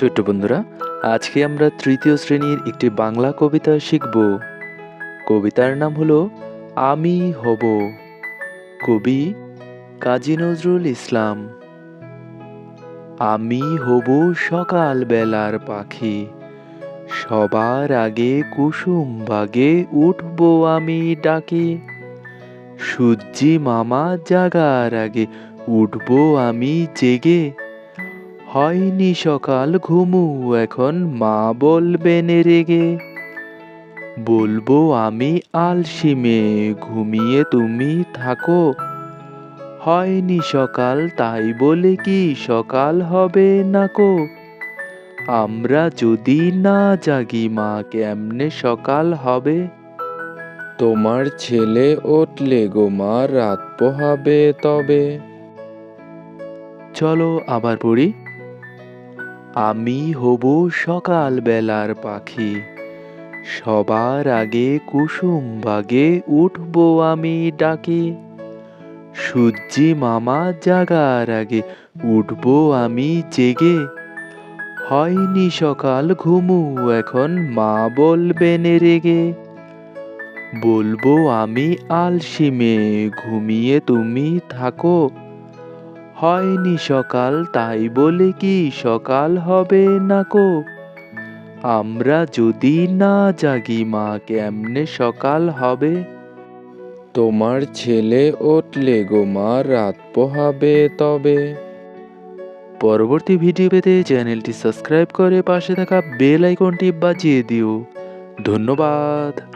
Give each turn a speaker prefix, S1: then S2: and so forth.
S1: ছোট্ট বন্ধুরা, আজকে আমরা তৃতীয় শ্রেণীর একটি বাংলা কবিতা শিখব। কবিতার নাম হলো আমি হব। কবি কাজী নজরুল ইসলাম। আমি হব সকাল বেলার পাখি, সবার আগে কুসুম বাগে উঠবো আমি ডাকে। সূর্যি মামা জাগার আগে উঠবো আমি জেগে। হয়নি সকাল ঘুমু এখন মা বলবেন রেগে। বলবো আমি আলসি মেয়ে ঘুমিয়ে তুমি থাকো। হয়নি সকাল তাই বলে কি সকাল হবে নাকো। আমরা যদি না জাগি মা কেমনে সকাল হবে। তোমার ছেলে উঠলে গো মা রাত পোহাবে তবে। চলো আবার পড়ি। আমি হব সকাল বেলার পাখি, সবার আগে কুসুম বাগে উঠবো আমি ডাকে। সূর্যি মামা জাগার আগে উঠবো আমি জেগে। হয়নি সকাল ঘুমু এখন মা বলবেন রেগে। বলবো আমি আলসি মেয়ে ঘুমিয়ে তুমি থাকো। হয়নি সকাল তাই বলে কি সকাল হবে নাকো। আমরা যদি না জাগি মা কেমনে সকাল হবে। তোমার ছেলে উঠলে গো মা রাত পোহাবে তবে। পরবর্তী ভিডিও পেতে চ্যানেলটি সাবস্ক্রাইব করে পাশে থাকা বেল আইকনটি বাজিয়ে দিও। ধন্যবাদ।